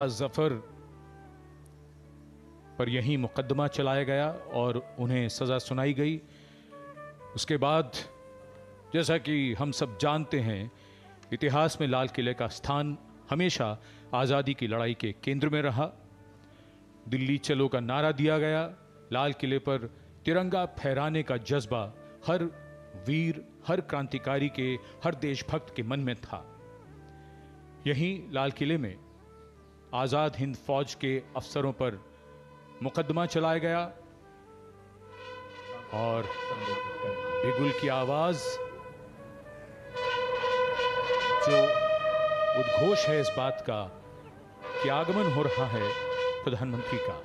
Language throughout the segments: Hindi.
जफर पर यही मुकदमा चलाया गया और उन्हें सज़ा सुनाई गई। उसके बाद जैसा कि हम सब जानते हैं, इतिहास में लाल किले का स्थान हमेशा आज़ादी की लड़ाई के केंद्र में रहा। दिल्ली चलो का नारा दिया गया। लाल किले पर तिरंगा फहराने का जज्बा हर वीर, हर क्रांतिकारी के, हर देशभक्त के मन में था। यहीं लाल किले में आज़ाद हिंद फौज के अफसरों पर मुकदमा चलाया गया और बिगुल की आवाज जो उद्घोष है इस बात का कि आगमन हो रहा है प्रधानमंत्री का।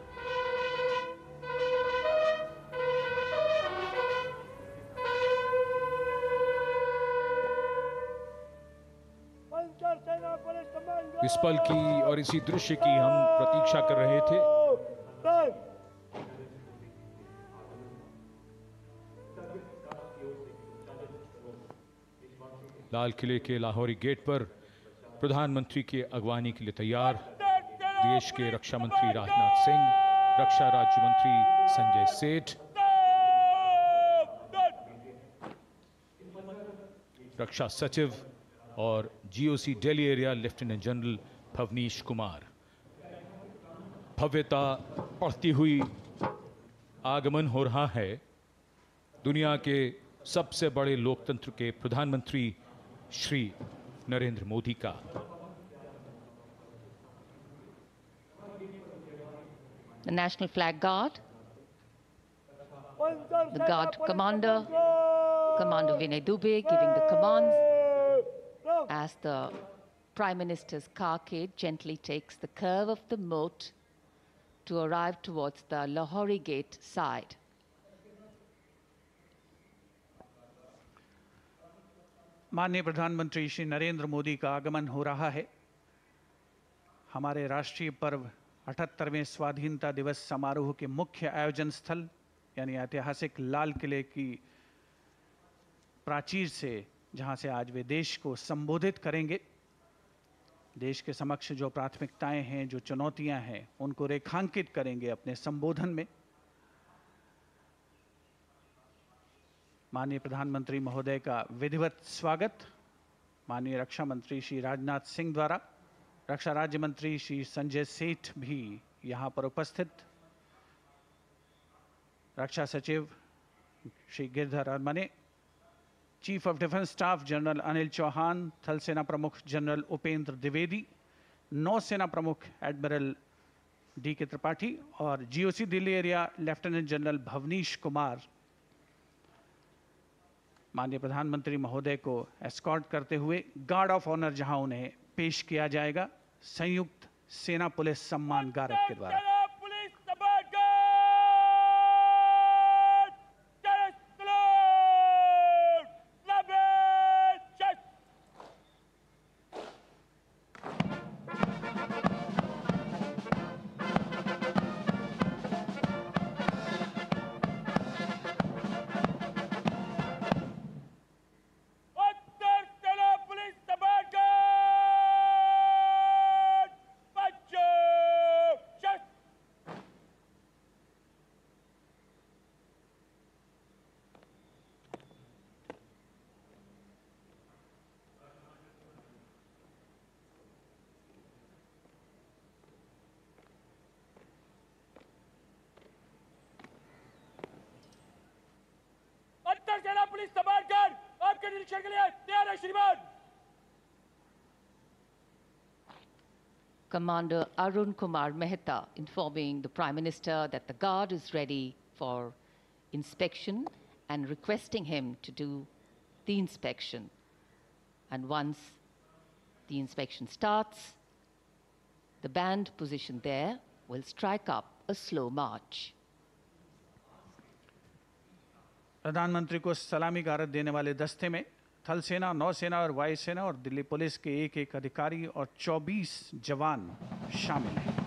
इस पल की और इसी दृश्य की हम प्रतीक्षा कर रहे थे। लाल किले के लाहौरी गेट पर प्रधानमंत्री की अगवानी के लिए तैयार देश के रक्षा मंत्री राजनाथ सिंह, रक्षा राज्य मंत्री संजय सेठ, रक्षा सचिव और GOC Delhi area lieutenant general Bhavnish Kumar. भव्यता बढ़ती हुई आगमन हो रहा है दुनिया के सबसे बड़े लोकतंत्र के प्रधानमंत्री श्री नरेंद्र मोदी का। The National Flag Guard, the Guard Commander, Commander Vinay Dubey giving the commands as the Prime Minister's carcade gently takes the curve of the moat to arrive towards the Lahori Gate side. माननीय प्रधानमंत्री श्री नरेंद्र मोदी का आगमन हो रहा है। हमारे राष्ट्रीय पर्व 78वें स्वाधीनता दिवस समारोह के मुख्य आयोजन स्थल यानी ऐतिहासिक लाल किले की प्राचीर से, जहां से आज वे देश को संबोधित करेंगे। देश के समक्ष जो प्राथमिकताएं हैं, जो चुनौतियां हैं, उनको रेखांकित करेंगे अपने संबोधन में। माननीय प्रधानमंत्री महोदय का विधिवत स्वागत माननीय रक्षा मंत्री श्री राजनाथ सिंह द्वारा, रक्षा राज्य मंत्री श्री संजय सेठ भी यहां पर उपस्थित, रक्षा सचिव Shri Giridhar Aramane, chief of defence staff general Anil Chauhan, थल सेना प्रमुख जनरल उपेंद्र द्विवेदी, नौसेना प्रमुख एडमिरल डी के त्रिपाठी और GOC Delhi area lieutenant general Bhavnish Kumar माननीय प्रधानमंत्री महोदय को एस्कॉर्ट करते हुए गार्ड ऑफ ऑनर जहां उन्हें पेश किया जाएगा संयुक्त सेना पुलिस सम्मान गारद के द्वारा। Commander Arun Kumar Mehta informing the Prime Minister that the Guard is ready for inspection and requesting him to do the inspection. And once the inspection starts, the band positioned there will strike up a slow march. प्रधानमंत्री को सलामी गारद देने वाले दस्ते में थल सेना, नौसेना और वायुसेना और दिल्ली पुलिस के एक अधिकारी और 24 जवान शामिल हैं।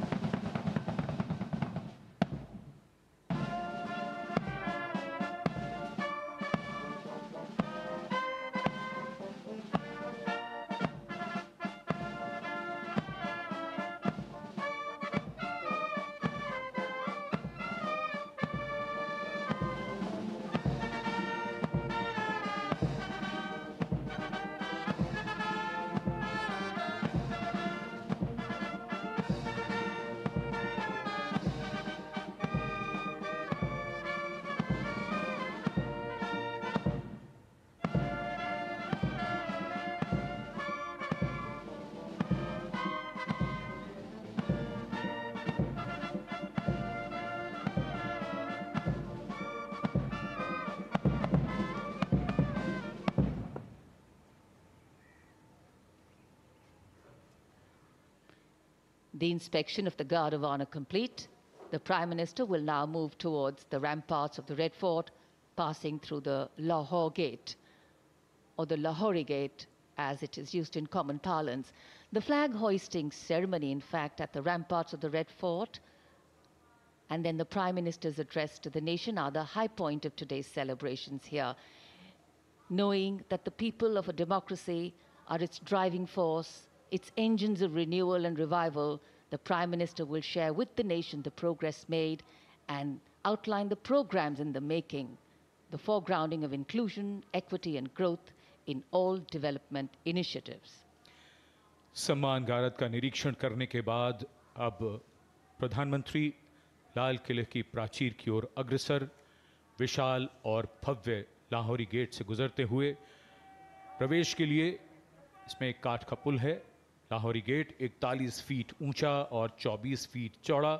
The inspection of the Guard of Honor complete, the Prime Minister will now move towards the ramparts of the Red Fort, passing through the Lahore Gate, or the Lahori Gate, as it is used in common parlance. The flag hoisting ceremony, in fact, at the ramparts of the Red Fort, and then the Prime Minister's address to the nation are the high point of today's celebrations here. Knowing that the people of a democracy are its driving force, its engines of renewal and revival, the Prime Minister will share with the nation the progress made and outline the programs in the making, the foregrounding of inclusion, equity and growth in all development initiatives. सम्मान गारद का निरीक्षण करने के बाद अब प्रधानमंत्री लाल किले की प्राचीर की ओर अग्रसर विशाल और भव्य लाहौरी गेट से गुजरते हुए प्रवेश के लिए इसमें एक काठ का पुल है। लाहौरी गेट 41 फीट ऊंचा और 24 फीट चौड़ा,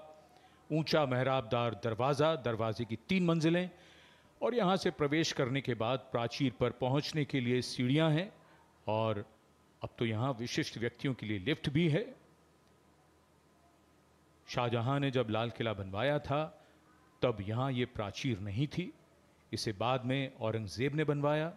ऊंचा मेहराबदार दरवाज़ा, दरवाजे की 3 मंजिलें, और यहाँ से प्रवेश करने के बाद प्राचीर पर पहुँचने के लिए सीढ़ियाँ हैं और अब तो यहाँ विशिष्ट व्यक्तियों के लिए लिफ्ट भी है। शाहजहां ने जब लाल किला बनवाया था तब यहाँ ये प्राचीर नहीं थी, इसे बाद में औरंगजेब ने बनवाया।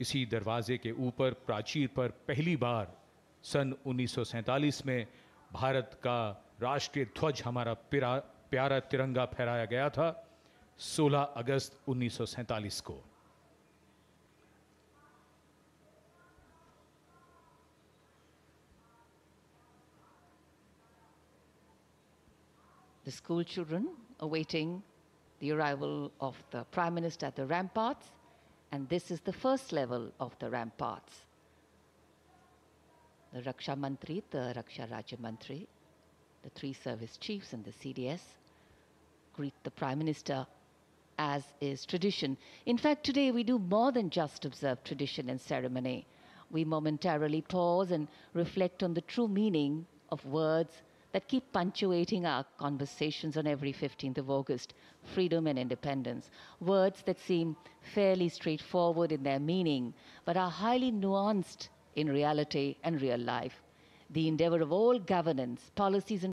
इसी दरवाजे के ऊपर प्राचीर पर पहली बार सन 1947 में भारत का राष्ट्रीय ध्वज, हमारा प्यारा तिरंगा फहराया गया था 16 अगस्त 1947 को। The school children awaiting the arrival of the Prime Minister at the ramparts, and this is the first level of the ramparts. The Raksha Mantri, the Raksha Rajya Mantri, the 3 service chiefs and the CDS greet the Prime Minister as is tradition. In fact, today we do more than just observe tradition and ceremony. We momentarily pause and reflect on the true meaning of words that keep punctuating our conversations on every 15th of August, freedom and independence. Words that seem fairly straightforward in their meaning, but are highly nuanced in reality and real life. The endeavor of all governance, policies and